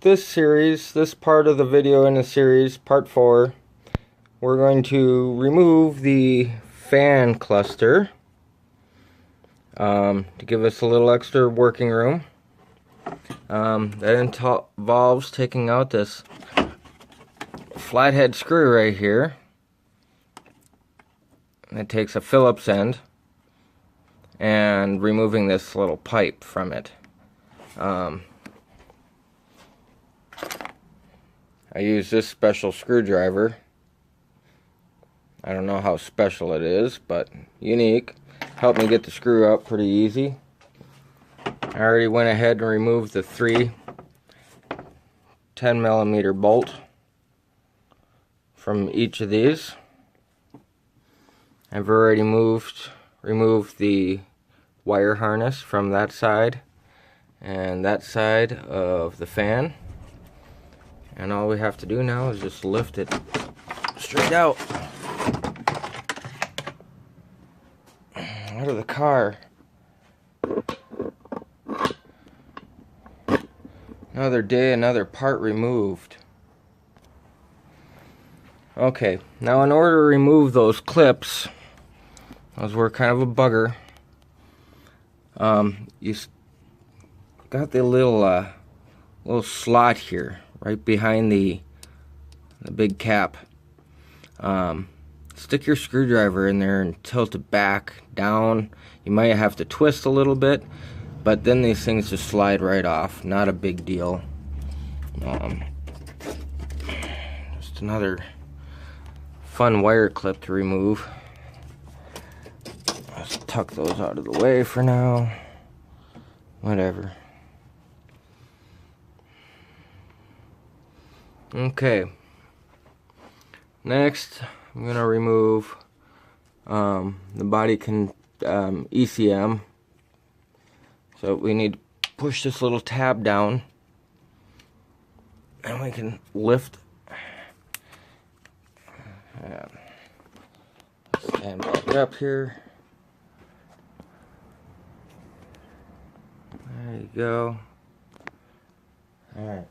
this part of the video in the series, part 4, we're going to remove the fan cluster to give us a little extra working room. That involves taking out this flathead screw right here. It takes a Phillips end and removing this little pipe from it. I use this special screwdriver. I don't know how special it is, but unique. Helped me get the screw out pretty easy. I already went ahead and removed the 3 10mm bolt from each of these. I've already removed the wire harness from that side and that side of the fan. And all we have to do now is just lift it straight out of the car. Another day, another part removed. Okay, now in order to remove those clips, those were kind of a bugger. You got the little slot here, right behind the big cap. Stick your screwdriver in there and tilt it back, down. You might have to twist a little bit, but then these things just slide right off. Not a big deal. Just another fun wire clip to remove. Let's tuck those out of the way for now. Whatever. Okay. Next, I'm going to remove the body ECM. So we need to push this little tab down and we can lift. Stand back up here. There you go. Alright.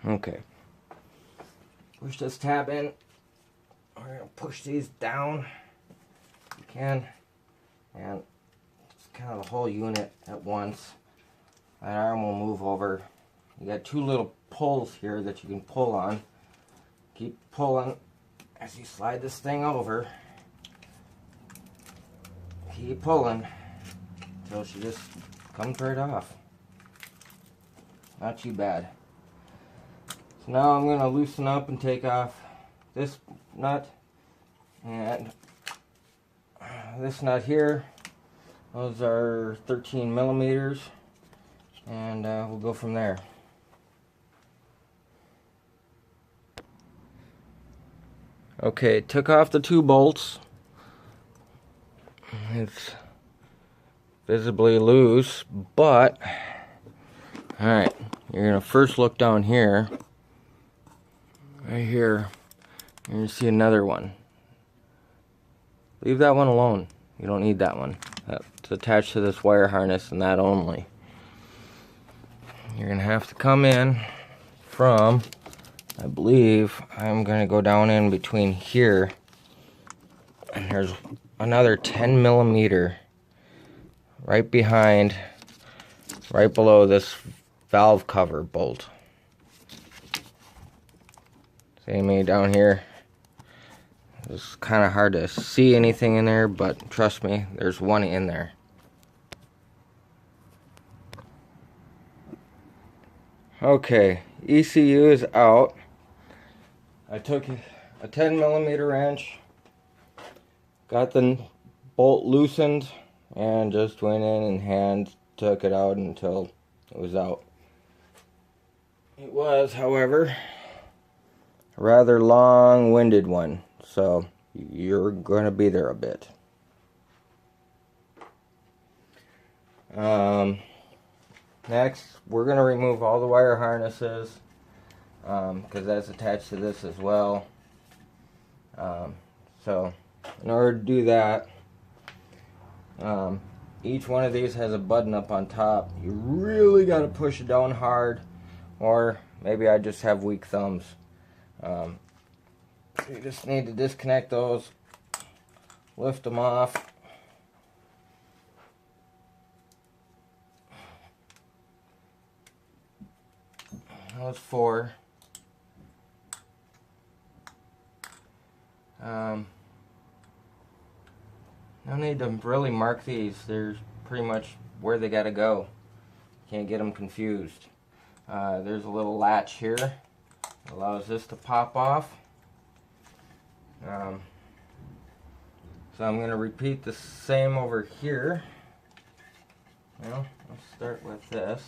Okay. Push this tab in. We're going to push these down if you can. And just kind of the whole unit at once. That arm will move over. You got 2 little pulls here that you can pull on. Keep pulling as you slide this thing over. Keep pulling until she just comes right off. Not too bad. So now I'm going to loosen up and take off this nut and this nut here. Those are 13mm, and we'll go from there. Okay, took off the 2 bolts. It's visibly loose, but alright, you're going to first look down here. Right here, you're going to see another one. Leave that one alone. You don't need that one. That's attached to this wire harness and that only. You're going to have to come in from, I believe, I'm going to go down in between here. And there's another 10mm right behind, right below this valve cover bolt. See me down here? It's kind of hard to see anything in there, but trust me, there's one in there. Okay, ECU is out. I took a 10mm wrench, got the bolt loosened, and just went in and hand took it out until it was out. It was, however, a rather long-winded one, so you're going to be there a bit. Next, we're going to remove all the wire harnesses because that's attached to this as well. So in order to do that, each one of these has a button up on top. You really got to push it down hard, or maybe I just have weak thumbs. You just need to disconnect those, lift them off. Those 4. No need to really mark these. They're pretty much where they gotta go. Can't get them confused. There's a little latch here that allows this to pop off. So I'm going to repeat the same over here. Well, let's start with this.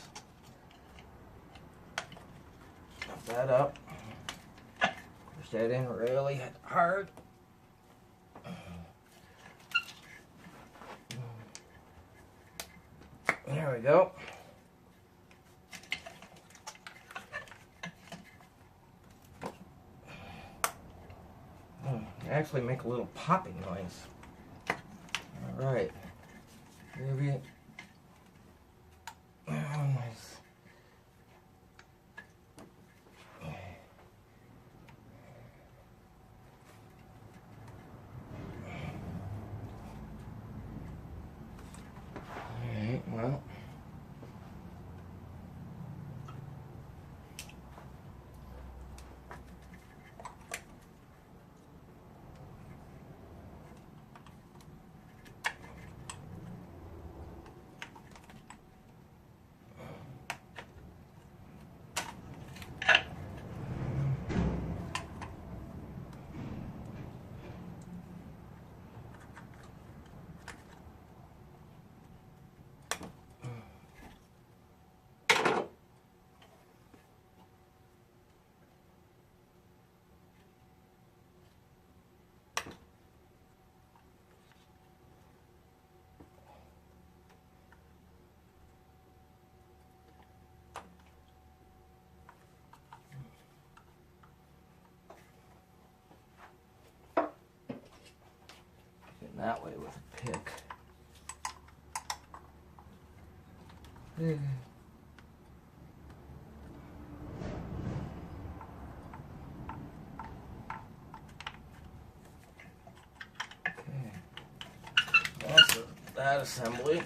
Lift that up. Push that in really hard. There we go. Actually make a little popping noise. Alright. Maybe. Oh, nice. Alright, well. That way with a pick. Okay. That's that assembly.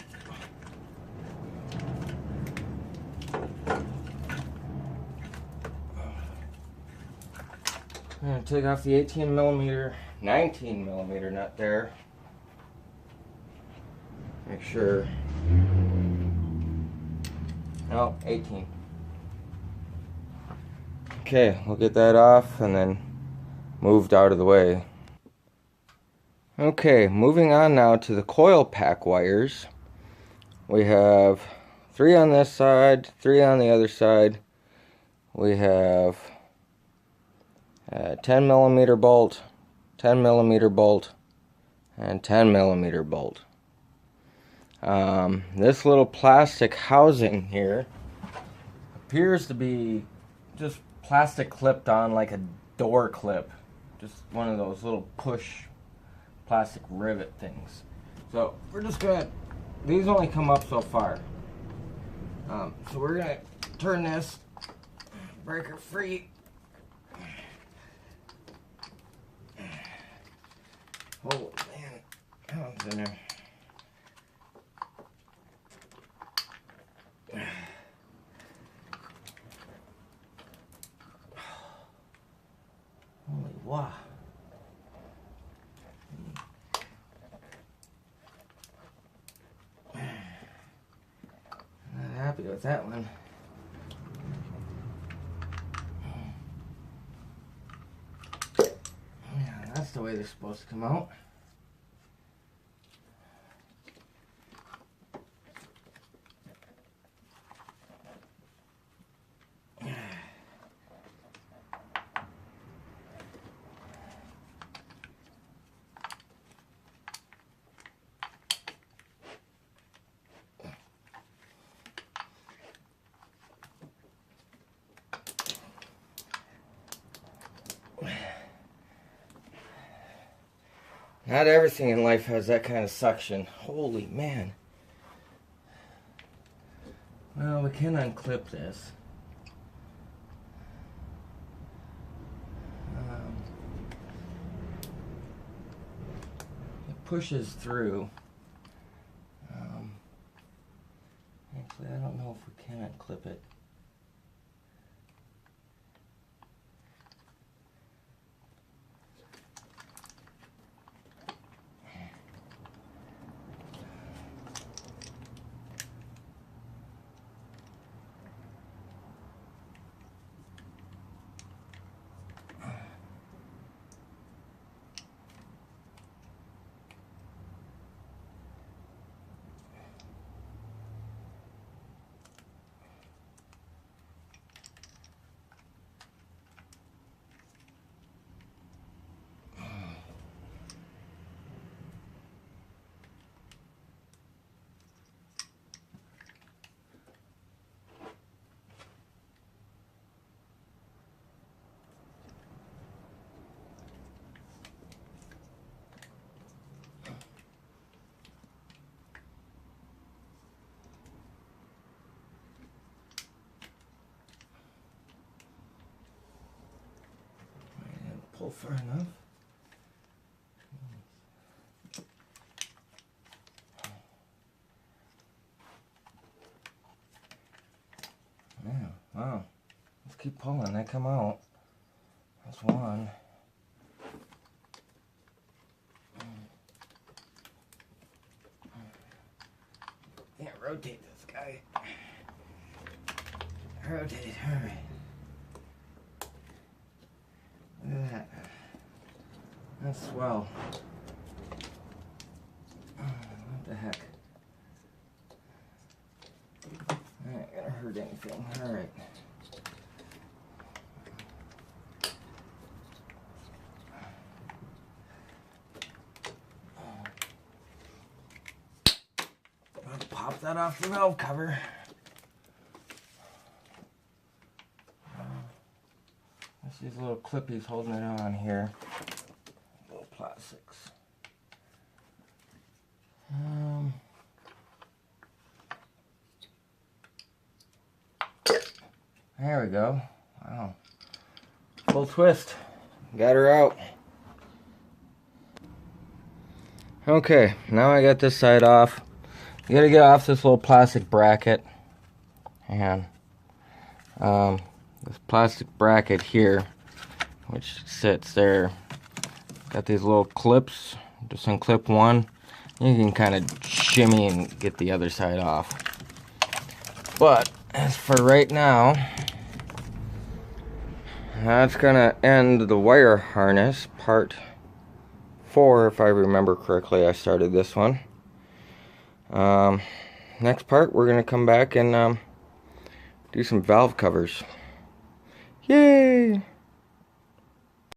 I'm going to take off the 18mm, 19mm nut there. Make sure. No, 18. Okay, we'll get that off and then moved out of the way. Okay, moving on now to the coil pack wires. We have 3 on this side, 3 on the other side. We have a 10mm bolt, 10mm bolt, and 10mm bolt. This little plastic housing here appears to be just plastic clipped on like a door clip. Just one of those little push plastic rivet things. So we're just gonna, these only come up so far. So we're gonna turn this breaker free. Oh man, that one's in there. Holy wow. Not happy with that one. Yeah, that's the way they're supposed to come out. Not everything in life has that kind of suction. Holy man. Well, we can unclip this. It pushes through. Actually, I don't know if we can unclip it. Pull far enough. Yeah, wow. Let's keep pulling. They come out. That's one. Yeah, rotate this guy. Rotate. Alright. Look at that. That's swell. What the heck? That ain't gonna hurt anything. Alright. Let's pop that off the valve cover. There's these little clippies holding it on here. Little plastics. There we go. Wow. Full twist. Got her out. Okay, now I got this side off. You gotta get off this little plastic bracket. And this plastic bracket here, which sits there, got these little clips. Just unclip one. You can kind of shimmy and get the other side off. But as for right now, that's gonna end the wire harness part 4, if I remember correctly. I started this one. Next part, we're gonna come back and do some valve covers. Yay!